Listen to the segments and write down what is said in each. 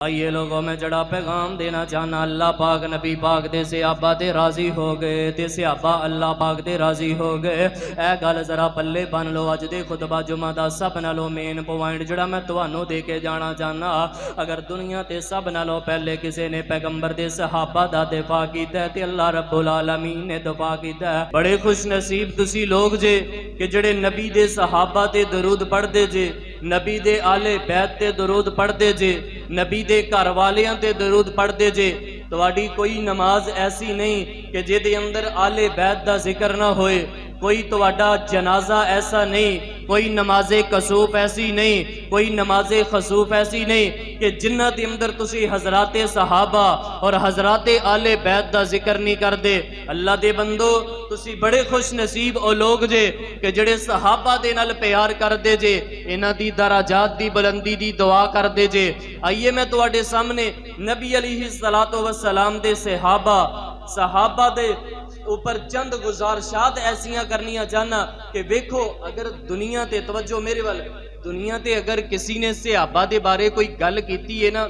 आइए लोगों में जड़ा पैगाम देना चाहना, अल्लाह पाक नबी पाक दे सहाबा ते राजी हो गए ते सहाबा अल्लाह पाक दे राजी हो गए। ए गल जरा पल्ले बन लो। अज दे खुतबा जुमा दा सब नालों मेन पॉइंट जड़ा मैं तुहानू दे के जाना चाहना, अगर दुनिया ते सब नालों पहले किसी ने पैगंबर दे सहाबा दा दिफा कीता ते अल्लाह रब्बुल आलमीन ने दिफा कीता। बड़े खुश नसीब तुसी लोग जे कि जड़े नबी दे सहाबा ते दरूद पढ़दे जे, नबी दे आले बैत ते दरूद पढ़दे जे, नबी दे घर वालियां ते दरूद पढ़दे जे। तुहाडी कोई नमाज ऐसी नहीं कि जिहदे अंदर आले बैत दा जिक्र ना होए, कोई तुहाडा जनाजा ऐसा नहीं, कोई नमाजे कसूफ ऐसी नहीं, कोई नमाजे खसूफ ऐसी नहीं कि जिन्हां दे अंदर तुसी हजराते सहाबा और हजराते आले बैत दा जिक्र नहीं करदे। अल्लाह दे बंदो तुसी बड़े खुश नसीब ओ लोग जे कि जेड़े सहाबा दे नाल प्यार करदे जे, इन्हां दी दराजात दी बुलंदी दी दुआ करदे जे। आइए मैं तुहाडे सामने नबी अलैहिस्सलातु वस्सलाम दे सहाबा दे ऊपर चंद गुजारिशात ऐसियां करनियां चाहना कि वेखो, अगर दुनिया ते तवज्जो मेरे वाल, दुनिया ते अगर किसी ने सहाबा दे बारे कोई गल कीती है ना,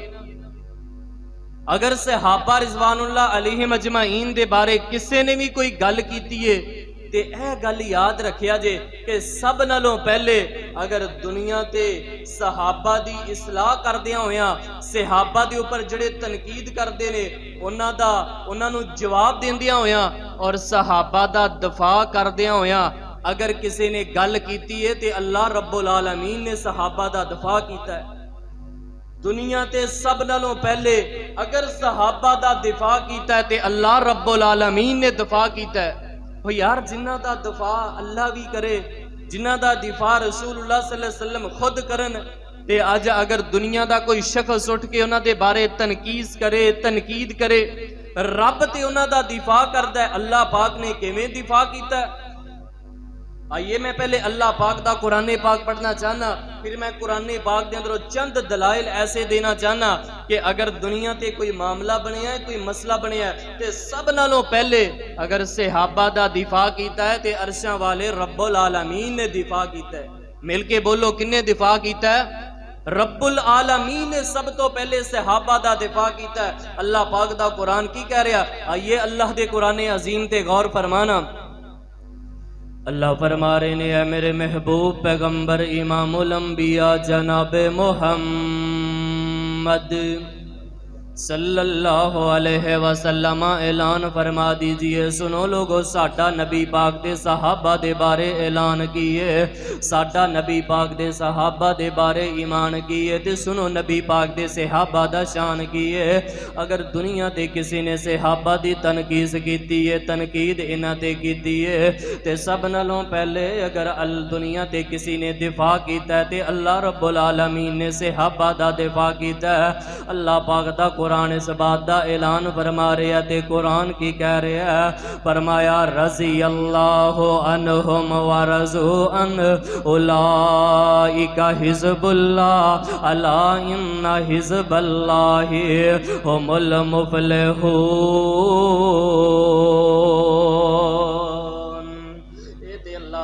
अगर सहाबा रिजवानुल्लाह अलैहिम अजमाइन दे बारे किसी ने भी कोई गल कीती है ते यह गल याद रखिया जे कि सब नालों पहले अगर दुनिया ते सहाबा दी इसलाह करदियां होया, सहाबा दे ऊपर जड़े तनकीद करते ने उन्हां नूं जवाब देंदियां होया और सहाबा दा दफा करदियां होया अगर किसी ने गल कीती है ते अल्लाह रब्बुल आलमीन ने सहाबा दा दफा कीता है। दुनिया ते सब नालों पहले अगर सहाबा दा दिफा कीता है ते अल्लाह रब्बुल आलमीन ने दफा कीता है। ओ यार, जिन्हां दा दफा अल्लाह भी करे, जिन्हां दा दिफा रसूलुल्लाह सल्लल्लाहु अलैहि वसल्लम खुद करन, ते अज अगर दुनिया दा कोई शख्स उठ के उन्हां दे बारे तनकीद करे, रब ते उन्हां दा दिफा करदा है, अल्लाह पाक ने किवें दिफा कीता है। आइए मैं पहले अल्लाह पाक दा कुरान पाक पढ़ना चाहना, फिर मैं कुरान पाक के अंदरों चंद दलाइल ऐसे देना चाहना कि अगर दुनिया ते कोई मामला बनया है, कोई मसला बनया है, तो सब नालों पहले अगर सहाबा दा दिफा कीता है तो अरशां वाले रब्बुल आलमीन ने दिफा कीता है। मिलके बोलो, किन्ने दिफा कीता है? रब्बुल आलमीन ने सब तो पहले सहाबा दा दिफा कीता है। अल्लाह पाक दा कुरान की कह रहा? आइए अल्लाह दे कुरान अजीम ते गौर फरमाना। अल्लाह फरमा रहे ने, है मेरे महबूब पैगंबर इमामुल अंबिया जनाब मोहम्मद सल्लल्लाहु अलैहि वसल्लम ऐलान फरमा दीजिए, सुनो लोगो, साडा नबी पाक दे सहाबा दे बारे ऐलान किए, साडा नबी पाक दे सहाबा दे बारे ईमान किए, ते सुनो नबी पाक दे सहाबा दा शान किए। अगर दुनिया ते किसी ने सहाबा दी तनकीस कीती है, तनकीद इन्हां ते कीती है, ते सब नालों पहले अगर दुनिया ते किसी ने दिफा कीता है ते अल्लाह रब्बुल आलमीन ने सहाबा दा दिफा कीता है। अल्लाह पाक दा कुरान इस बात का ऐलान फरमा रहा है। कुरान की कह रहा है, फरमाया रज़ी अल्लाहु अन्हुम व रज़ू अन उलाइका हिज़्बुल्लाह अला इन्ना हिज़्बल्लाहि हुमुल मुफ़्लिहून।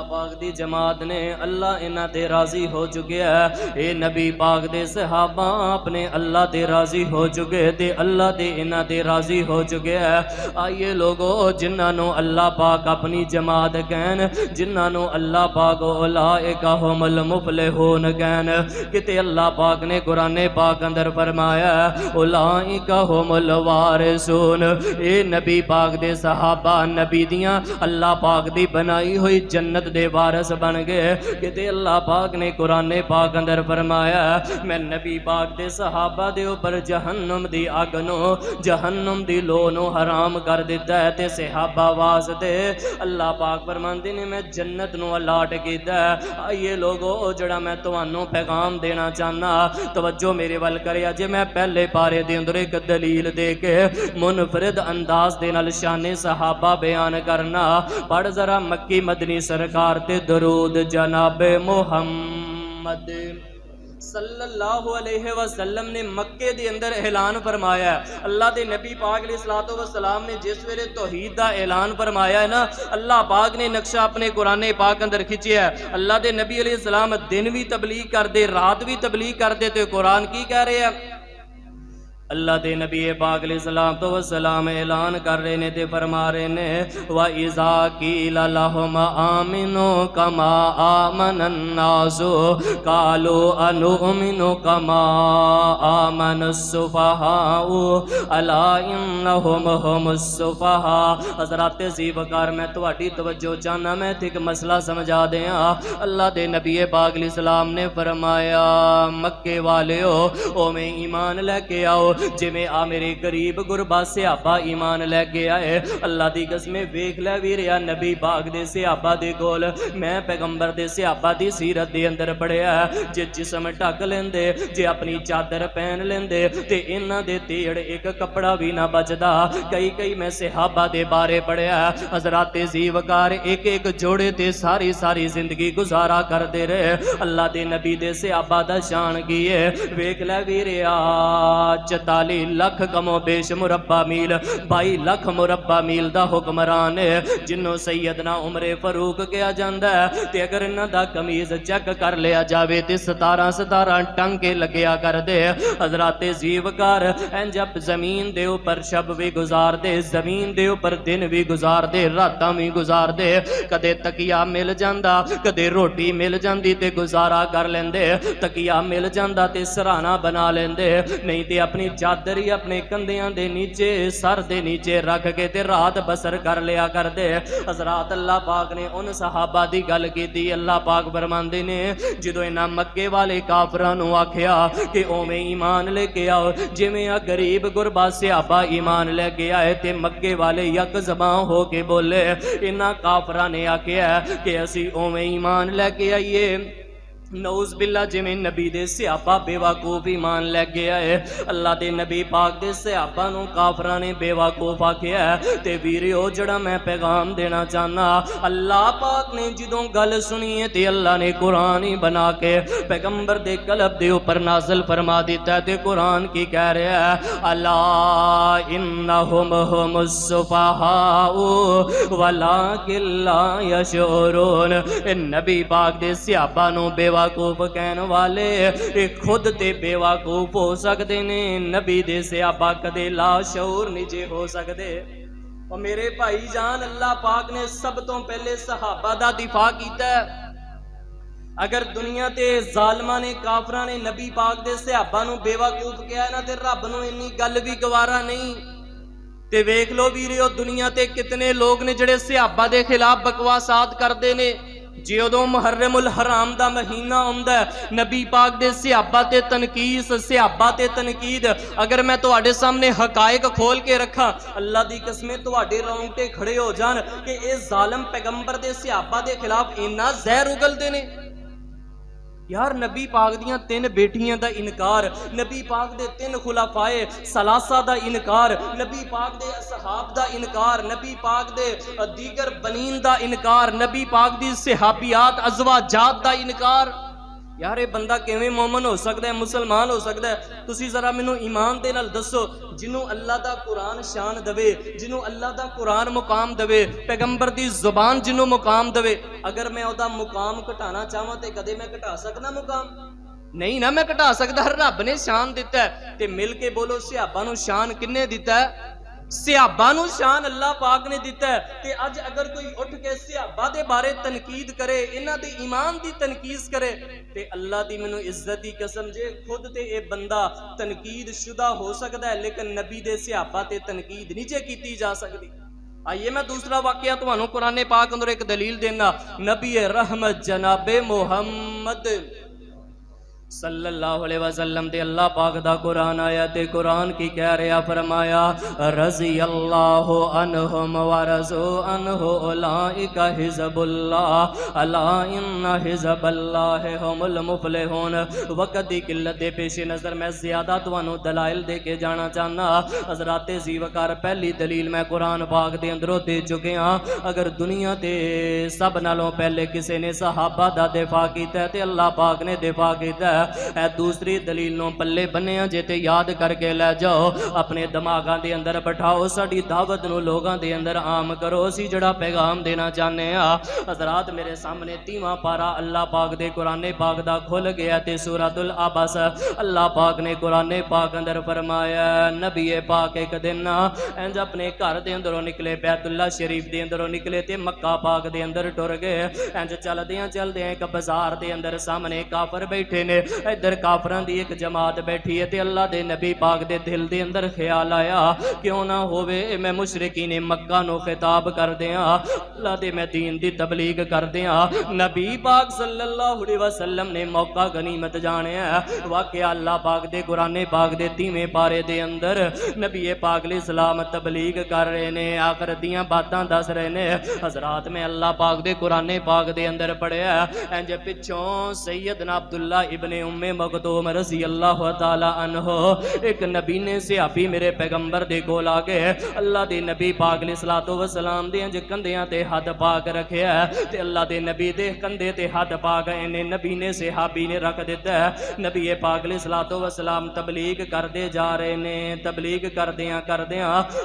पाक दी जमात ने अल्लाह इन्हां ते राजी हो चुके है। ए नबी पाक दे सहाबा अपने अल्लाह ते राजी हो चुके ते अल्लाह ते इन्हां ते राजी हो चुके है। आइए लोगो, जिन्हां नु अल्लाह पाक अपनी जमात कहन, जिन्हां नु अल्लाह पाक उलाइका हुमुल मुफ़्लिहून कहन, किते अल्लाह पाक ने कुरान पाक अंदर फरमाया उलाइका हुमुल वारिसून। ए नबी पाक दे सहाबा नबी दियां अल्लाह पाक दी बनाई हुई जन्नत दे वारस बन गए। किते अल्लाह पाक ने कुरान पाक अंदर फरमाया, मैं नबी पाक दे सहाबा दे ऊपर जहन्नम दी अग नो, जहन्नम दी लो नो हराम कर दिता है ते सहाबा वास्ते अल्लाह पाक फरमांदे ने मैं जन्नत नो अलाट कीता है। आइए लोगो, जड़ा मैं तुहानू पैगाम देना चाहना, तवज्जो मेरे वल करिया जे। मैं पहले पारे दे अंदर एक दलील दे के मुनफरिद अंदाज दे नाल शाने सहाबा बयान करना। पढ़ जरा मक्की मदनी सरकार ते दरूद जनाबे मोहम्मद सल्लल्लाहु अलैहि वसल्लम ने मक्के दे अंदर ऐलान फरमाया। अल्लाह दे नबी पाक अलैहिस्सलातु वस्सलाम ने जिस वेले तौहीद दा ऐलान फरमाया है ना, अल्लाह पाक ने नक्शा अपने कुरान पाक अंदर खिंचिया है। अल्लाह दे नबी अलैहिस्सलाम दिन भी तबलीग करते, रात भी तबलीग करते, तो कुरान की कह रहे हैं अल्लाह दे नबी पाक अलैहिस्सलाम तो वसलाम ऐलान कर रहे ने ते फरमा रहे ने व इज़ा कीला लहुम आमिनु कमा आमनन नासु कालू अनुमिनु कमा आमनस सुफहाउ अला इन्नहुम हुमुस सुफहा। हज़रात ज़ीवकार मैं तुहाडी तवज्जो चाहना, मैं एक मसला समझा दें। अल्लाह दे नबी पाक अलैहिस्सलाम ने फरमाया मक्के वालियो ओ में ईमान लेके आओ जिमें आ मेरे गरीब गुरबा सहाबा ईमान लैके आए। अल्लाह दी कसम वेख लै वीरिया नबी पाक दे सहाबा दे कोल मैं पैगंबर दे सहाबा दी सीरत दे अंदर पढ़िया जे जिस्म ढक लेंदे, जे अपनी चादर पहन लेंदे ते इन्हां दे तेड़ एक कपड़ा भी ना बचदा। कई मैं सहाबा दे बारे पढ़िया हज़रात ज़ीवकार एक एक जोड़े ते सारी सारी जिंदगी गुजारा करते रहे। अल्लाह दे नबी दे सहाबा दा शान की है वेख लै वीरिया 44 लाख कमो बेश मुरब्बा मील 22 लाख मुरब्बा मील दा हुक्मरान है जिन्हों सैयदना उमरे फरूक कहा जाता है। ते अगर इन्हां दा कमीज चेक कर लिया जाए तो 17 टंके लग्या कर दे। हज़राते ज़ीवकार इंज जमीन दे उपर शब भी गुजार दे, जमीन दे उपर दिन भी गुजार दे, रातां भी गुजार दे। कदे तकिया मिल जांदा, कदे रोटी मिल जांदी ते गुजारा कर लेंदे, तकिया मिल जांदा ते सराहना बना लेंदे, नहीं ते अपनी चादर ही अपने कंधियां दे नीचे सर दे नीचे रख के ते रात बसर कर लिया कर दे। हज़रात अल्लाह पाक ने उन सहाबा दी गल कीती। अल्लाह पाक फरमांदे ने जदों इन्हां मक्के वाले काफरां नूं आखिया कि ओवें ईमान लेके आओ जिवें आ गरीब गुरबा सहाबा ईमान लेके आए ते मक्के वाले यक ज़बां हो के बोले। इन्हां काफरां ने आखिया कि असी ओवें ईमान लेके आइए नौज बिल्ला जिमें नबी दे सहाबा बेवकूफ ईमान लैके आए। अल्लाह दे नबी पाक दे सहाबा नूं काफरां ने बेवकूफ आखिया ते वीरियो जड़ा मैं पैगाम देना चाहना अल्लाह पाक ने जदों गल सुनी है ते अल्लाह ने कुरान ही बना के पैगंबर दे कलब दे उपर नाज़िल फरमा दिता। ते कुरान की कह रहा है अला इन्नहुम हुमुस सुफहाउ वलाकिन ला यशउरून। नबी पाक दे सहाबा नूं बेवकूफ कहने वाले खुद ते बेवकूफ हो सकते ने, नबी दे सहाबा कदे लाशऊर निजे हो सकते। और मेरे भाई जान अल्लाह पाक ने सब तो पहले सहाबा दा दिफा कीता। अगर दुनिया ते जालमा ने काफरा ने नबी पाक दे सहाबा नूं बेवकूफ कहा ना ते रब नूं इन्नी गल भी गवारा नहीं। ते वेख लो वीरियो दुनिया ते कितने लोग ने जिहड़े सहाबा दे खिलाफ बकवासात करते ने। जो मुहर्रमुल हराम दा महीना आउंदा नबी पाक दे सहाबा ते तनकीस सहाबा ते तनकीद अगर मैं तुहाडे सामने हकायक खोल के रखा अल्लाह दी कसमें तुहाडे रोंगटे खड़े हो जान कि ये जालम पैगंबर दे सहाबा दे खिलाफ इन्ना जहर उगलदे ने। यार नबी पाक दियां 3 बेटियां दा इनकार, नबी पाक दे 3 खुलाफाए सलासा दा इनकार, नबी पाक दे असहाब दा इनकार, नबी पाक दे दीगर बनीन दा इनकार, नबी पाक दी सहाबियात अज़वाजात दा इनकार। यार ये बंदा किवें मोमन हो सकता है, मुसलमान हो सकता है? तुसी जरा मैनू ईमान दे नाल दसो जिन्हों अल्लाह दा कुरान शान दवे, जिन्हों अल्लाह दा कुरान मुकाम दवे, पैगंबर दी जुबान जिन्हों मुकाम दवे, अगर मैं ओदा मुकाम घटाना चाहवां ते कदे मैं घटा सकना मुकाम? नहीं ना, मैं घटा सकदा। रब ने शान दिता है ते मिल के बोलो सहाबा नूं शान किन्ने दिता है? सहाबा नूं शान अल्लाह पाक ने दिता है। ते अज अगर कोई उठ के सहाबा दे बारे तनकीद करे, इन्हां दे ईमान दी तनकीद करे ते अल्लाह दी मैनूं इज्जत दी कसम जे खुद ते ये बंदा तनकीद शुदा हो सकता है लेकिन नबी दे सहाबा ते तनकीद नहीं जे कीती जा सकती। आइए मैं दूसरा वाकया तुहानूं कुरान पाक अंदर एक दलील देना। नबी रहमत जनाबे मोहम्मद सल्लल्लाहु अलैहि वसल्लम दे अल्लाह पाक दा कुरान आया ते कुरान की कह रहा फरमाया रज़ी अल्लाहु अन्हुम व रज़ू अन्हु उलाइका हिज़्बुल्लाह अला इन्ना हिज़्बल्लाहि हुमुल मुफ़्लिहून। वक़्त दी किल्लत दे पेश नज़र मैं ज़्यादा तुहानूं दलाइल दे के जाना चाहना। हज़राते ज़ीवकार पहली दलील मैं कुरान पाक दे अंदरों दे चुके हाँ। अगर दुनिया ते सब नालों पहले किसी ने सहाबा दा दिफा कीता ते अल्लाह पाक ने दिफा कीता है दूसरी दलील नूं पल्ले बन्निया जे ते याद करके लै जाओ, अपने दिमागां दे अंदर बिठाओ, साडी दावत नूं लोगां दे अंदर आम करो। असीं जिहड़ा पैगाम देना चाहते हैं हज़रात, मेरे सामने 30वां पारा अल्लाह पाक दे कुरान पाक दा खुल गया ते सूरतुल अबस अल्लाह पाक ने कुरान पाक अंदर फरमाया, नबी पाक एक दिन इंज अपने घर दे अंदरों निकले, बैतुल्ला शरीफ दे अंदरों निकले ते मक्का पाक दे अंदर टुर गए। इंज चलदियां चलदियां एक बाजार दे अंदर सामने काफर बैठे ने, इधर काफरां दी एक जमात बैठी है ते अल्लाह दे नबी पाक दे दिल दे अंदर ख्याल आया, क्यों ना होवे मैं मुशरिकीन मक्का नूं खिताब कर दियां, अल्लाह दे मैं दीन दी तबलीग कर दियां। नबी पाक सल्लल्लाहु अलैहि वसल्लम ने मौका गनीमत जानिया। वाकया अल्लाह पाक दे कुरान पाक दे 30वें पारे दे अंदर नबी पाक अलैहि सलाम तबलीग कर रहे ने, आखिर दियां बातां दस रहे ने। हज़रात में अल्लाह पाक दे कुरान पाक दे अंदर पढ़िया, इंज पिछों सैयदना अब्दुल्ला इब्ने उम्मे मखतूम रज़ी अल्लाह तआला अन्हो एक नबी ने सहाबी मेरे पैगंबर दे कोल आ गए। अल्लाह दे नबी पाक अलैहि सलातो व सलाम दे इंज कंधियां ते हथ पाक रखिया ते अल्लाह दे नबी दे कंधे ते हथ पाक इन्हें नबी ने सहाबी ने रख दिता। नबी पाक अलैहि सलातो व सलाम तबलीग करते जा रहे ने, तबलीग करदियां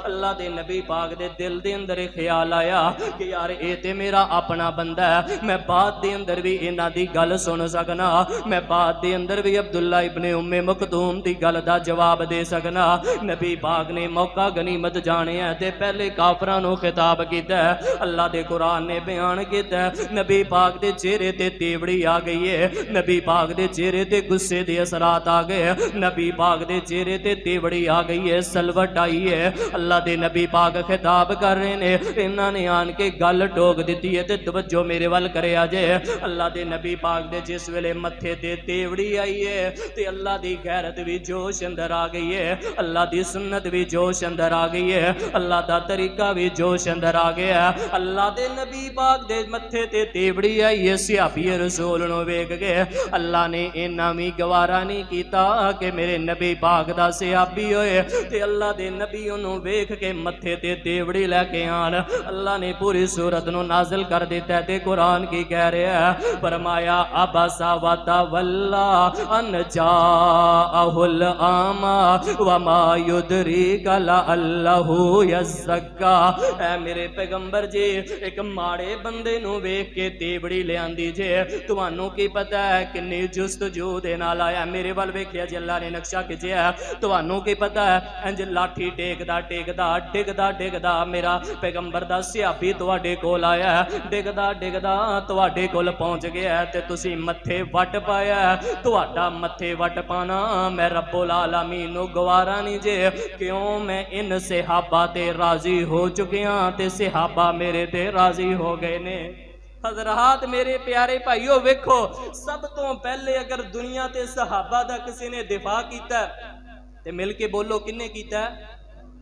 अल्लाह दे नबी पाक दे दिल दे अंदर ख्याल आया कि यार ये ते मेरा अपना बंदा है, मैं बाद दे अंदर भी इन्हां दी गल सुन सकना, मैं बाद दे अंदर भी अब्दुल्ला इब्ने उम्मे मखतूम दी गल दा जवाब दे सकना। नबी पाक ने मौका गनीमत जानिया ते पहले काफरां नूं खिताब कीता। अल्लाह दे कुरान ने बयान कीता, नबी पाक दे चेहरे ते तेवड़ी आ गई है, नबी पाक दे चेहरे ते गुस्से दे असरात आ गए, नबी पाक दे चेहरे ते तेवड़ी आ गई है, सलवट आई है। अल्लाह दे नबी पाक खिताब कर रहे ने, इन्हां ने आन के गल टोक दी है ते तवज्जो मेरे वल करे अजे। अल्लाह दे नबी पाक दे जिस वेले मत्थे ते तेवड़ी आई है ते अल्लाह दी गैरत भी जोश अंदर आ गई है, अल्लाह दी सुन्नत भी जोश अंदर आ गई है, अल्लाह दा तरीका भी जोश अंदर आ गया। अल्लाह दे नबी पाक दे मत्थे ते तेवड़ी आई है, सहाबी रसूल नूं वेख के अल्लाह ने इन्ना भी गवारा नहीं कीता कि मेरे नबी पाक दा सहाबी होए ते अल्लाह दे नबी ओनू वेख के मत्थे ते तेवड़ी लैके आन। अल्लाह ने पूरी सूरत नूं नाज़िल कर दिता ते कुरान की कह रहा है, फरमाया अबसा व तवल्ला अन जाअहुल आमा व मा युदरीका लअल्लहु यज़्ज़क्का। ऐ मेरे पैगंबर जी, एक माड़े बंदे नूं वेख के तेवड़ी लियांदी जे, तुहानू की पता है किन्नी जुस्तजू दे नाल आया। मेरे वल वेखिया जी, अल्लाह ने नक्शा खिंचिया, तुहानू की पता है इंज लाठी टेकदा टेकदा डिगदा डिगदा मेरा पैगंबर दा सहाबी तुहाडे कोल आया, डिगदा डिगदा तुहाडे कोल पहुंच गया ते तुसी मत्थे वट पाया। तुहाडा मत्थे वट पाना मैं रब्बुल आलमीन नू गवारा नहीं जे, क्यों मैं इन सहाबा ते राजी हो चुकिया ते सहाबा मेरे ते राजी हो गए ने। हज़रात मेरे प्यारे भाईओ, वेखो सब तो पहले अगर दुनिया ते सहाबा दा किसी ने दिफा कीता ते मिल के बोलो किन्ने कीता?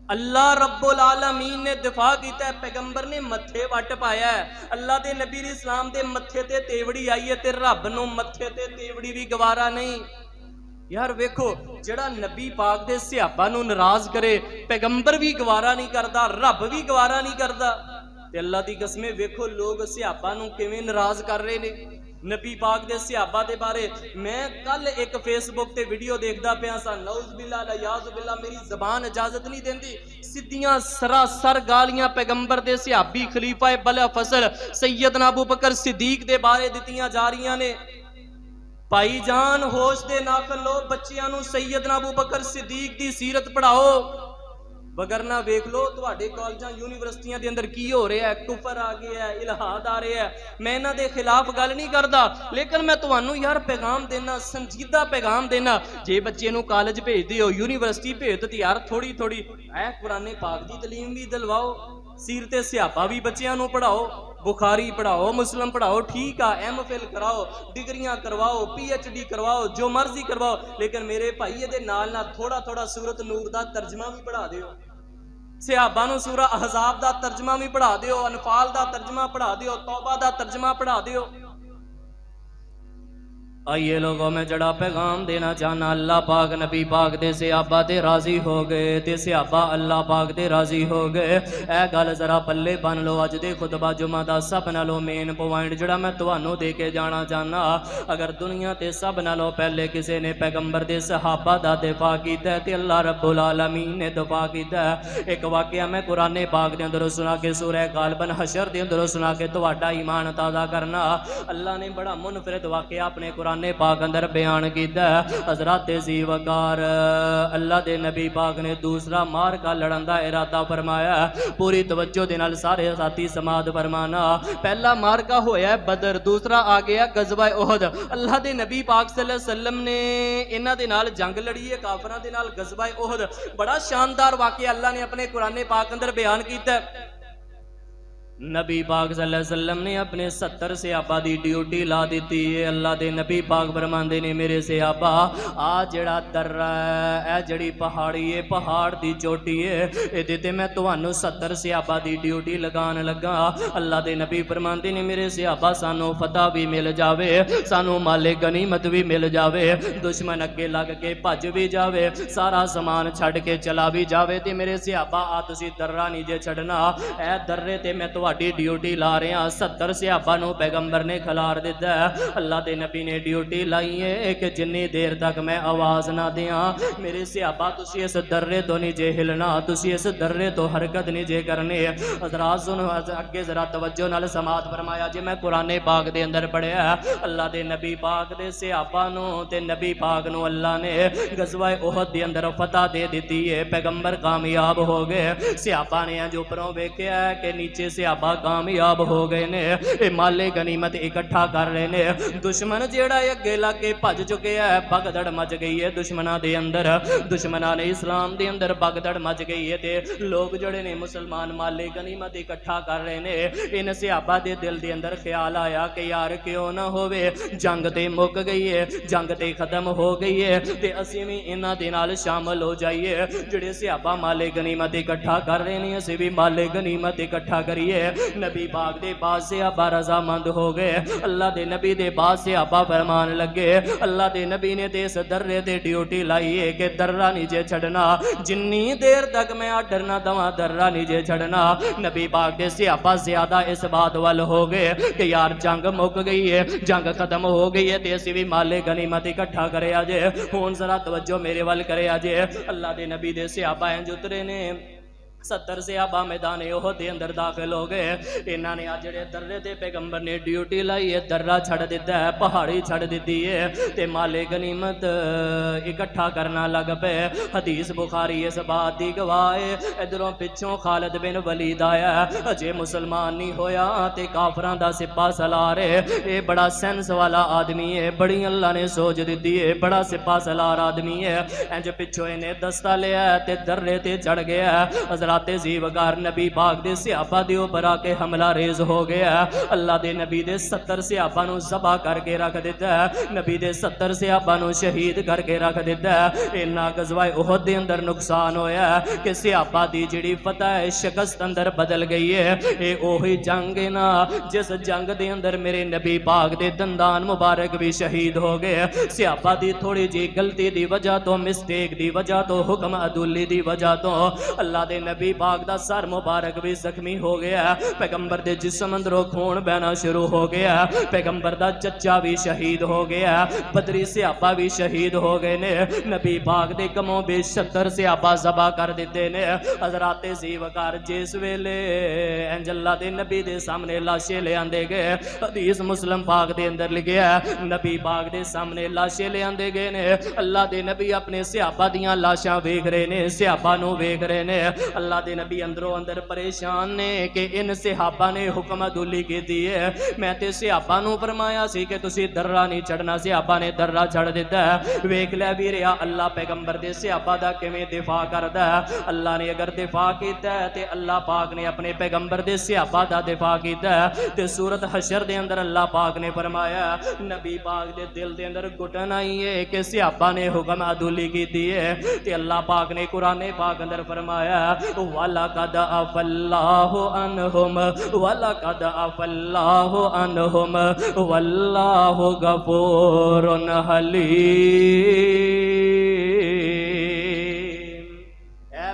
अल्लाह रब्बुल आलमीन ने दिफा कीता है, पैगंबर ने मत्थे वट पाया है। अल्लाह दे नबी इस्लाम दे मत्थे ते तेवड़ी आई है ते रब नूं मत्थे ते तेवड़ी भी गवारा नहीं। यार वेखो, जड़ा नबी पाक दे सहाबा नूं नाराज करे पैगंबर भी गवारा नहीं करता, रब भी गवारा नहीं करता। ते अल्लाह दी कसमें वेखो लोग सहाबा नूं किवें नाराज कर रहे ने। नबी पाक दे सहाबा दे बारे मैं कल एक फेसबुक ते वीडियो देखदा पिया सा, नौज़ बिल्ला लयाज़ बिल्ला, मेरी जबान इजाजत नहीं देंदी, सीधियां सरासर गालियां पैगंबर दे सहाबी खलीफा बला फसल सैयदना अबू बकर सिद्दीक दे बारे दित्तियां जा रही ने। भाई जान होश दे नाखन लो, बच्चियां नूं सैयदना अबू बकर सिद्दीक दी सीरत पढ़ाओ, वगरना वेख लो तुहाडे कॉलेजां यूनिवर्सिटियां दे अंदर की हो रहा है, कुफर आ गया है, इल्हाद आ रहा है। मैं इन्हां दे खिलाफ गल नहीं करदा, लेकिन मैं तुहानू यार पैगाम देना, संजीदा पैगाम देना। जे बच्चे नूं कॉलेज भेजदे हो, यूनिवर्सिटी भेज दो, यार थोड़ी थोड़ी कुरान पाक दी तलीम भी दिलवाओ, सीरते सहाबा भी बच्चियां नूं पढ़ाओ, बुखारी पढ़ाओ, मुस्लिम पढ़ाओ, ठीक है, MPhil कराओ, डिग्रियां करवाओ, PhD करवाओ, जो मर्जी करवाओ, लेकिन मेरे भाई ये नाल नाल थोड़ा थोड़ा सूरत नूर दा तर्जमा भी पढ़ा दिओ। सहाबा नूं सूरा अहज़ाब दा तर्जमा भी पढ़ा दिओ, अनफाल दा तर्जमा पढ़ा दिओ, तौबा दा तर्जमा पढ़ा दिओ। आइए लोगों मैं जड़ा पैगाम देना चाहना अल्लाह पाक नबी पाक दे सहाबा ते राजी हो गए ते सहाबा अल्लाह पाक ते राजी हो गए। ए गल जरा पल्ले बन लो अज दे खुतबा जुमा दा सब नालों मेन पॉइंट जड़ा मैं तुहानू दे के जाना चाहना। अगर दुनिया ते सब नालों पहले किसी ने पैगंबर दे सहाबा दा दिफा कीता ते अल्लाह रब्बुल आलमीन ने दिफा कीता। एक वाकया मैं कुरान पाक दे अंदरों सुना के सूरह गालबन हशर दे अंदरों सुना के तुहाडा ईमान ताज़ा करना। अल्लाह ने बड़ा मुनफरिद वाकया अपने कुरान पाक अंदर बयान किया। हजरत ज़ीवकार अल्लाह दे नबी पाक ने दूसरा मार का लड़न का इरादा फरमाया। पूरी तवज्जो दे नाल सारे साथी समाद फरमाना। पहला मार का होया बदर, दूसरा आ गया गज़वा उहद। अल्लाह दे नबी पाक सल्लल्लाहु अलैहि वसल्लम ने इन्हां दे नाल जंग लड़ी है काफिरां दे नाल गज़वा उहद। बड़ा शानदार वाकया अल्लाह ने अपने कुरान पाक अंदर बयान किया। नबी पाक सल्लल्लाहु अलैहि वसल्लम ने अपने 70 सहाबा दी ड्यूटी ला दी है। अल्लाह दे नबी पाक फरमांदे ने मेरे सहाबा आ जड़ा दर्रा है ए जड़ी पहाड़ी है पहाड़ दी चोटी है इहदे ते मैं तुहानू 70 सहाबा दी ड्यूटी लगान लगा। अल्लाह दे नबी फरमांदे ने मेरे सहाबा सानू फतह भी मिल जावे सानू माले गनीमत भी मिल जावे दुश्मन अगे लग के भज भी जावे सारा समान छड़ के चला भी जावे ते मेरे सहाबा आ तुसी दर्रा नहीं जे छड़ना ए दर्रे ते मैं ड्यूटी ला रहे हैं। 70 सहाबा नू पैगंबर ने खिलार दिता है। अल्लाह के नबी ने ड्यूटी लाई है कि जिन्नी देर तक मैं आवाज़ ना दियाँ मेरे सहाबा तुसी इस दर्रे तो नहीं जे हिलना तुसी इस दर्रे तो हरकत नहीं जे करने। हज़रात सुनो अगे जरा तवज्जो नाल समात फरमाया जे मैं कुरान पाक दे अंदर पढ़िया अल्लाह के नबी पाक दे सहाबा नू ते नबी पाक नू अल्लाह ने गज़वा उहद दे अंदर फतह दे दी है। पैगंबर कामयाब हो गए। सहाबा ने जो उपरों वेख्या कि नीचे सहाबा कामयाब हो गए ने माले गनीमत इकट्ठा कर रहे ने। दुश्मन जेड़ा अगे लाके भज चुके है भगदड़ मच गई है दुश्मना दे अंदर दुश्मना ने इस्लाम दे अंदर भगदड़ मच गई है ते लोग जड़े ने मुसलमान माले गनीमत इकट्ठा कर रहे ने। इन सहाबा दे दिल दे अंदर ख्याल आया कि यार क्यों ना होवे जंग ते मुक गई है जंग ते खत्म हो गई है ते असीं भी इन्हां दे नाल शामिल हो जाइए। जेड़े सहाबा माले गनीमत इकट्ठा कर रहे ने असीं भी माले गनीमत इकट्ठा करिए। नबी पाक दे बाद सहाबा रजामंद हो गए। अल्लाह दे नबी दे बाद सहाबा फरमान लगे अल्लाह दे नबी ने ते इस दर्रे ते ड्यूटी लाई है कि दर्रा नहीं जे छड़ना जिन्नी देर तक मैं आर्डर ना दवा दर्रा नहीं जे छड़ना। नबी पाक दे सहाबा ज्यादा इस बात वाल हो गए कि यार जंग मुक गई है जंग खत्म हो गई है ते असीं भी माले गनीमत इकट्ठा करे अजे। हुण जरा तवज्जो मेरे वाल करे अजे। अल्लाह दे नबी दे सहाबा इंज उतरे ने 70 सहाबा मैदान उहद दे अंदर दाखिल हो गए। इन्हां ने आज जेड़े दर्रे ते पैगंबर ने ड्यूटी लाई है दर्रा छड़ दिता है पहाड़ी छड़ दी है ते माले गनीमत इकट्ठा करना लग पे। हदीस बुखारी इस बात की गवाह है। इधरों पिछों खालिद बिन वलीद आया अजे मुसलमान नहीं होया ते काफरां दा सिपा सलार है। ये बड़ा सेंस वाला आदमी है बड़ी अल्लाह ने सोच दी है बड़ा सिपा सलार आदमी है। इंज पिछों इन्हें दस्ता लिया ते दर्रे ते चढ़ गया। हज़रात ज़ीवकार नबी पाक दे सहाबा दे ऊपर आके हमला रेज हो गया। अल्लाह दे नबी दे 70 सहाबा नू ज़बा करके रख दिता नबी दे 70 सहाबा नू शहीद करके रख दिता। इन्ना गज़वा उहद दे अंदर नुकसान होया कि सहाबा दी जिहड़ी फतह है शिकस्त अंदर बदल गई है। ये ओही जंग है ना जिस जंग दे अंदर मेरे नबी पाक दे दंदान मुबारक भी शहीद हो गए। सहाबा दी थोड़ी जी गलती दी वजह तो मिस्टेक दी वजह तो हुक्म अदुली दी वजह तो अल्लाह दे नबी पाक दा सर मुबारक भी जख्मी हो गया। पैगंबर दे जिस्म अंदरों खून बहना शुरू हो गया। पैगंबर दा चचा भी शहीद हो गया। बदरी सहाबा भी शहीद हो गए ने। नबी पाक दे कमों बे 70 सहाबा ज़बा कर दिते ने। हज़रात ज़ीवकार जिस वेले इंज अल्लाह दे नबी दे सामने लाशे ले आंदे गए। हदीस मुस्लिम पाक दे अंदर लिखिया नबी पाक दे सामने लाशे ले आंदे गए ने। अल्लाह दे नबी अपने सहाबा दियां लाशां वेख रहे ने सहाबा नू वेख रहे ने। अल्लाह दे नबी अंदरों अंदर परेशान ने कि इन सहाबा ने हुक्म अदुली की है। मैं ते सहाबा नू फरमाया सी कि तुसी दर्रा नहीं चढ़ना सहाबा ने दर्रा चढ़ दिता। वेख लिया भी रहा अल्लाह पैगंबर दे सहाबा दा किवें दिफा करदा। अल्लाह ने अगर दिफा कीता ते अल्लाह पाक ने अपने पैगंबर दे सहाबा दा दिफा कीता ते सूरत हशर दे अंदर अल्लाह पाक ने फरमाया नबी पाक दे दिल दे अंदर घुटन आई है कि सहाबा ने हुक्म अदुली की है ते अल्लाह पाक ने कुरान पाक अंदर फरमाया वलकद अफल्लाहु अनहुम वलकद अफल्लाहु अनहुम वल्लाहु गफूरुन हलीम।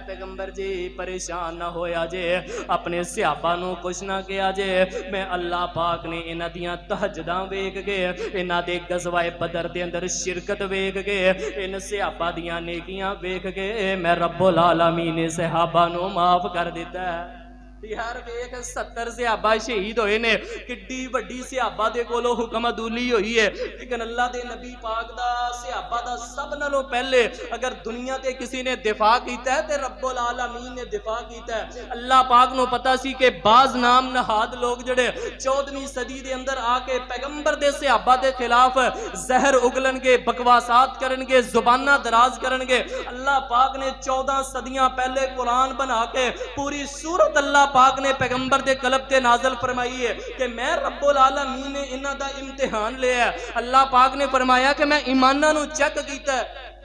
पैगंबर जी परेशान ना होया जे, अपने सहाबा नू कुछ ना किया जे। मैं अल्लाह पाक ने इन्हां दियां तहज्जुदां वेख के, इन्हां दे गज़वाए बदर दे अंदर शिरकत वेख के, इन सहाबा दियां नेकियां वेख के मैं रब्बुल आलमीन ने सहाबा नू माफ कर दिता है। यार वेख 70 सहाबा शहीद होए ने, किड्डी वड्डी सहाबा दे कोलों हुक्म अदूली हुई है, लेकिन अल्लाह दे नबी पाक दा सहाबा दा सब नालों पहले अगर दुनिया ते किसी ने दिफा कीता है ते रब्बुल आलमीन ने दिफा कीता है। अल्लाह पाक नू पता सी कि बाज नाम नहाद लोग जड़े 14वीं सदी दे अंदर आके पैगंबर दे सहाबा दे खिलाफ जहर उगलनगे, बकवासात करनगे, जुबाना दराज करनगे। अल्लाह पाक ने 14 सदियां पहले कुरान बना के पूरी सूरत अल्लाह पाक ने पैगंबर दे कलब ते नाज़िल फरमाई है कि मैं रब्बुल आलमीन ने इन्हां दा इम्तिहान लिया। अल्लाह पाक ने फरमाया कि मैं ईमानां नू चेक कीता,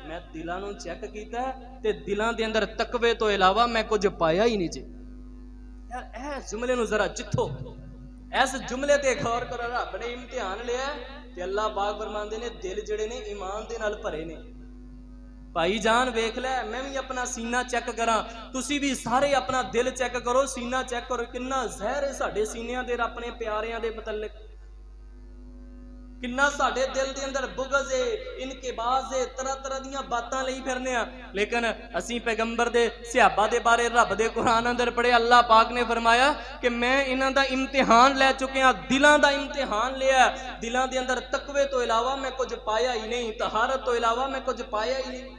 मैं दिलां नू चेक कीता ते दिलां दे अंदर तकवे तो इलावा मैं कुछ पाया ही नहीं जी। यार ऐ जुमले नू जरा चित्थो, इस जुमले ते गौर करो। रब ने इम्तिहान लिया ते अल्लाह पाक फरमांदे ने दिल जड़े ने ईमान दे नाल भरे ने। भाई जान वेख लै, मैं भी अपना सीना चेक करा, तुसी भी सारे अपना दिल चेक करो, सीना चेक करो। किन्ना जहर है साडे सीनियां दे अपने प्यारियां दे मुतल्लिक, किन्ना साडे दिल दे अंदर बुग़ज़ है, इनकिबाज़ है, तरह तरह दियां बातां लई फिरने आ। लेकिन असी पैगंबर दे सहाबा दे बारे रब दे कुरान अंदर पढ़े, अल्लाह पाक ने फरमाया कि मैं इन्हां दा इम्तिहान लै चुकिया, दिलां दा इम्तिहान लिया। दिलां दे अंदर तकवे तो इलावा मैं कुछ पाया ही नहीं, तहारत तो इलावा मैं कुछ पाया ही नहीं।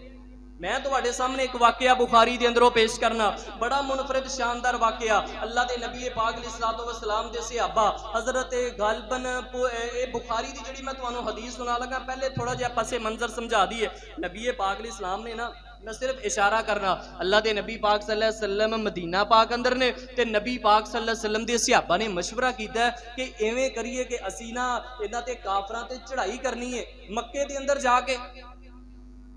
मैं तुहाडे सामने एक वाकया बुखारी दे अंदरों पेश करना, बड़ा मुनफरिद शानदार वाकया। अल्लाह दे नबी पाक अलैहिस्सलातु वस्सलाम दे सहाबा हजरत गालिबन बुखारी दी जिहड़ी मैं तुहानू हदीस सुना लगा, पहले थोड़ा जिहा पसे मंजर समझा दिए। नबी पाक अलैहिस्सलाम ने ना, मैं सिर्फ इशारा करना, अल्लाह दे नबी पाक सल्लल्लाहु अलैहि वसल्लम मदीना पाक अंदर ने ते नबी पाक सल्लल्लाहु अलैहि वसल्लम दे सहाबा ने मशवरा कीता कि इवें करिए कि असी ना इन्हां ते काफरां ते चढ़ाई करनी है मक्के दे अंदर जाके।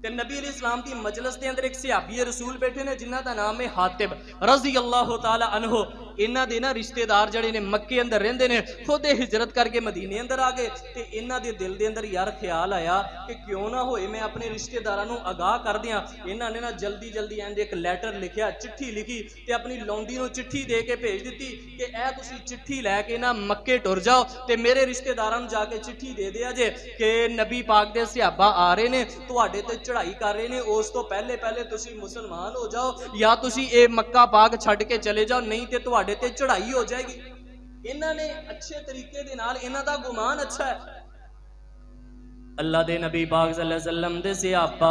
ते नबी अलैहिस्सलाम दी मजलिस दे अंदर एक सहाबी रसूल बैठे ने जिन्हां दा नाम है हातिब रज़ी अल्लाह तआला अन्हु। इन्हां दे ना रिश्तेदार जड़े ने मक्के अंदर रहिंदे ने, खुद हिजरत करके मदीने अंदर आ गए। ते इन्हां दे दिल दे अंदर यार ख्याल आया कि क्यों ना होए मैं अपने रिश्तेदारां नू आगाह कर दियां। इन्हां ने ना जल्दी जल्दी इंज एक लैटर लिखिया, चिट्ठी लिखी ते अपनी लौंडी नू चिट्ठी दे के भेज दित्ती कि ऐ तुसीं चिट्ठी लैके ना मक्के टुर जाओ ते मेरे रिश्तेदारां नू जाके चिट्ठी दे दिया जे कि नबी पाक दे सहाबा आ रहे ने, तुहाडे ते चढ़ाई कर रहे ने, उस तो पहले पहले तुसीं मुसलमान हो जाओ या तुसीं ए मक्का पाक छड्ड के चले जाओ, नहीं ते तुहाडे ते चढ़ाई हो जाएगी। इन्हां ने अच्छे तरीके दे नाल, इन्हां दा गुमान अच्छा है। अल्लाह दे नबी पाक सल्लल्लाहु अलैहि वसल्लम दे सहाबा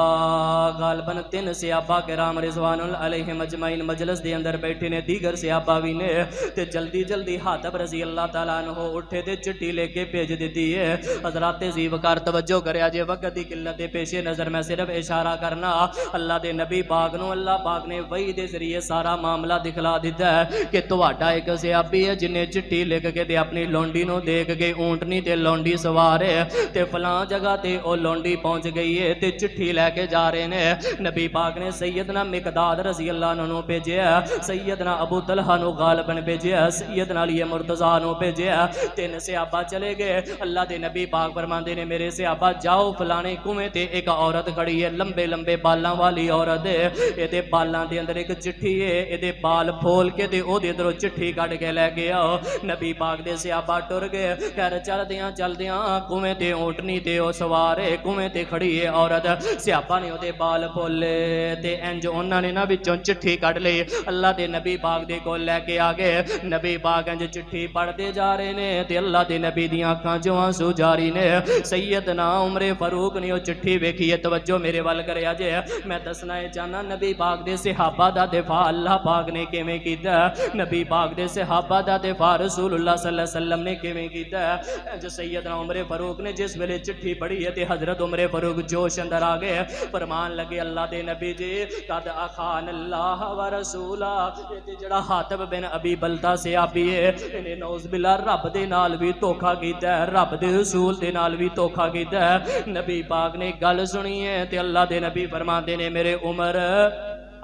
गालिबन 3 सहाबा किराम रिज़वानुल अलैहिम अजमाइन मजलिस दे अंदर बैठे ने, दीगर सहाबा भी ने। ते जल्दी जल्दी हातिब रज़ी अल्लाह तआला अन्हु उठे ते चिट्ठी लेके भेज दी है। हज़रात ज़ीवकार तवज्जो करया जे, वक्त दी किल्लत दे पेशे नज़र मैं सिर्फ इशारा करना। अल्लाह दे नबी पाक नू अल्लाह पाक ने वही दे जरिए सारा मामला दिखला दिता है कि तुहाडा एक सहाबी है जिन्हें चिट्ठी लिख के ते अपनी लौंडी नू देख के ऊंटनी ते लौंडी सवार है ते फलां जगह ते ओ लौंडी पहुंच गई है ते चिट्ठी लैके जा रहे ने। नबी पाक ने सैयदना मिकदाद रज़ी अल्लाह अन्हु भेजिया, सैयदना अबू तलहा नू गालिबन भेजिया, सैयदना अली मुर्तज़ा नू भेजिया। 3 सहाबा चले गए। अल्लाह दे नबी पाक फरमांदे ने मेरे सहाबा जाओ फलाने कुएं ते एक औरत खड़ी है, लंबे लंबे बालां वाली औरत है, एदे बालां दे अंदर एक चिट्ठी है, एदे बाल फोल के ते ओदे अंदरों चिट्ठी कढ के लैके आओ। नबी पाक दे सहाबा टुर गए। खैर चलदियां कुएं ते ऊंटनी ते ओ सवारे कुएं ते खड़ी है औरत। सहाबा ने ओदे बाल फोले ते इंज उन्हां ने ना विचों चिट्ठी कढ लई, अल्लाह दे नबी पाक दे कोल लैके आ गए। नबी पाक इंज चिट्ठी पढ़दे जा रहे ने ते अल्लाह दे नबी दी आंखां चों आंसू जारी ने। सैयदना उमर फारूक ने ओ चिट्ठी वेखी है, तवज्जो मेरे वल करया जे, मैं दसना है चाहना नबी पाक दे सहाबा दा दिफा अल्लाह पाक ने किवें कीता, नबी पाक दे सहाबा दा दिफा रसूलुल्लाह सल्लल्लाहु अलैहि वसल्लम ने किवें कीता। इंज सैयदना उमर फारूक ने जिस वेले चिट्ठी पढ़ी है ते हजरत उमर फारूक जोश अंदर आ गए, फरमान लगे अल्लाह दे नबी जी कद अखान अल्लाह व रसूला। ते जड़ा हातिब बिन अबी बलता से आबी है, इन्हें नौज बिल्ला रब दे नाल भी धोखा कीता है, रब दे रसूल दे नाल भी धोखा कीता है। नबी पाक ने गल सुनी है ते अल्लाह दे नबी फरमाते ने मेरे उमर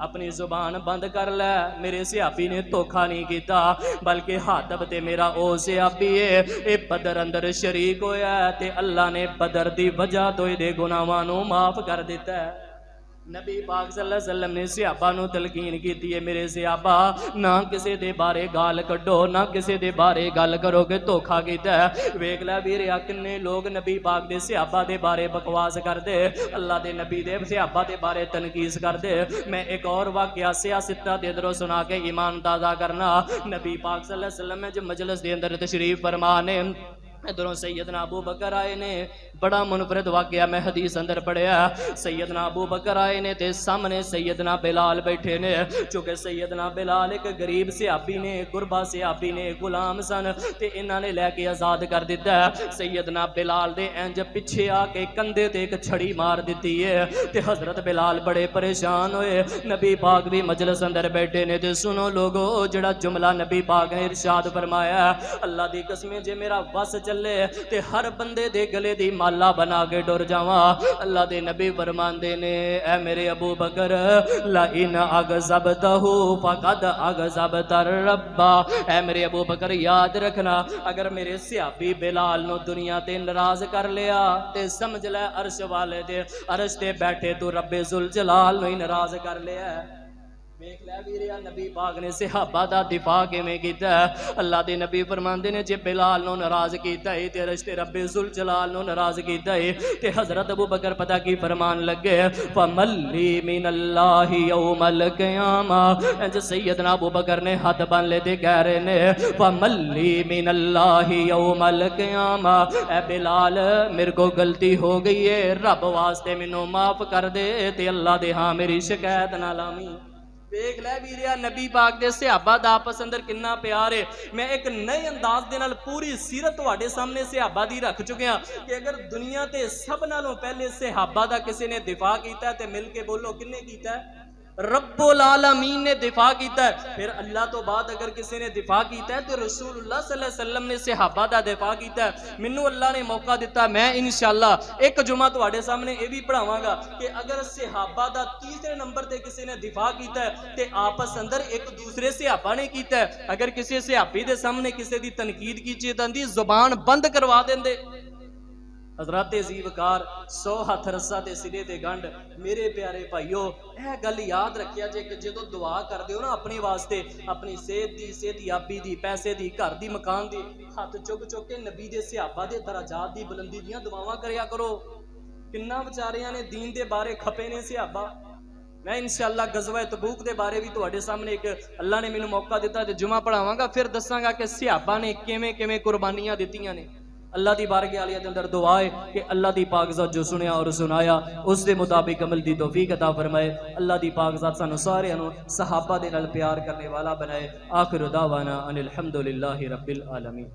अपनी जुबान बंद कर लै। मेरे सियाबी ने धोखा नहीं किया, बल्कि हातब ते मेरा ओ सियाबी है, ये बदर अंदर शरीक होया ते अल्लाह ने बदर दी वजह तो इहदे गुनाहां नूं माफ कर दिता है। नबी पाक सल्लल्लाहु अलैहि वसल्लम ने सियाबा नूं तलकीन की है, मेरे सियाबा ना किसी दे बारे गाल कड्डो, ना किसी दे बारे गल करो कि धोखा कीता है। वेख लै वीर किन्ने लोग नबी पाक दे सियाबा दे बारे बकवास करदे, अल्लाह दे नबी दे सियाबा दे बारे तनकीस करदे। मैं एक और वाकया सियासता दे अंदरों सुना के ईमान ताज़ा करना। नबी पाक सल्लल्लाहु अलैहि वसल्लम जब मजलिस दे अंदर तशरीफ फरमा ने, इधरों सैयदना अबू बकर आए ने, बड़ा मुनफरद वाकया मैं हदीस अंदर पढ़िया। सैयदना अबू बकर आए ने ते सामने सैयदना बिलाल बैठे ने। चूंकि सैयदना बिलाल एक गरीब सियाबी ने, गुरबा सियाबी ने, गुलाम सन ते इन्हां ने लैके आज़ाद कर दिता। सैयदना बिलाल दे इंज पिछे आके कंधे ते एक छड़ी मार दी है ते हजरत बिलाल बड़े परेशान होए। नबी पाक भी मजलिस अंदर बैठे ने ते सुनो लोगो, जड़ा जुमला नबी पाक ने इरशाद फरमाया, अल्लाह दी कसमें जे मेरा बस चले ते हर बंदे दे गले दी माला बना के डुर जावा। अल्लाह दे नबी फरमांदे ने, ऐ मेरे अबू बकर ला इन अगज़बतहु फक़द अगज़बतर रब्बा। ऐ मेरे अबू बकर याद रखना, अगर मेरे सियाबी बिलाल नो दुनिया ते नाराज कर लिया ते समझ लै अर्श वाले दे अर्श ते बैठे तू रब्बे जुल जलाल नो ही नाराज कर लिया। वेख लै वीरिया नबी पाक ने सहाबा दा दिफा किवें कीता। अल्लाह दे नबी फरमांदे ने, जे बिलाल नो नाराज कीता है ते रिश्ते रब्बे जुल जलाल नो नाराज कीता है ते हजरत अबू बकर पता की फरमान लगे, फमल्ली मिनल्लाहि यौमल क़यामा। इंज सैयदना अबू बकर ने हाथ बन ले ते कह रहे ने, फमल्ली मिनल्लाहि यौमल क़यामा। ऐ बिलाल मेरे को गलती हो गई है, रब वास्ते मैनू माफ कर दे ते अल्लाह दे हां मेरी शिकायत ना लावी। वेख लै वीरिया नबी पाक दे सहाबा दा आपस अंदर किन्ना प्यार है। मैं एक नए अंदाज दे नाल पूरी सीरत तुहाडे सामने सहाबा दी रख चुकिया कि अगर दुनिया ते सब नालों पहले सहाबा दा किसी ने दिफा कीता ते मिल के बोलो किन्ने कीता है? रब्बुल आलमीन ने दिफा किया है। फिर अल्लाह तो बाद अगर किसी ने दिफा किया है तो रसूलुल्लाह सल्लल्लाहु अलैहि वसल्लम ने सहाबा दा दिफा किया है। मैनू अल्लाह ने मौका दिता, मैं इंशाअल्लाह एक जुमा तुहाडे सामने ये भी पढ़ावांगा कि अगर सहाबा दा तीसरे नंबर ते किसी ने दिफा किया है तो आपस अंदर एक दूसरे सहाबा ने किया है। अगर किसी सहाबी दे सामने किसी दी तनकीद कीती तां जुबान बंद करवा देंदे। हजरत जीवकार 100 हथ रस्सा ते सिरे ते गंढ। मेरे प्यारे भाईओ, यह गल याद रखिया जे कि जो दुआ करते हो ना अपने वास्ते, अपनी सेहत दी, सेहतियाबी दी, पैसे दी, घर दी, मकान दी, हथ चुक चुक के नबी दे सहाबा दे दराजात दी बुलंदी दियां दुआवां करया करो। किन्ना बेचारियां ने दीन दे बारे खपे ने सहाबा। मैं इंशाअल्लाह गज़वा तबूक दे बारे भी तुहाडे सामने एक अल्लाह ने मैनू मौका दिता ते जुमा पढ़ावांगा, फिर दसांगा कि सहाबा ने किवें किवें कुर्बानियां दित्तियां ने। अल्लाह दी बारगाह आलिया दे अंदर दुआ है कि अल्लाह दी पाक ज़ात जो सुनिया और सुनाया उस दे मुताबिक अमल दी तौफीक अता फरमाए। अल्लाह दी पाक ज़ात सानू सारे नू सहाबा दे नाल प्यार करने वाला बनाए। आखिर दावाना अनिल हम्दुलिल्लाहि रब्बिल आलमीन।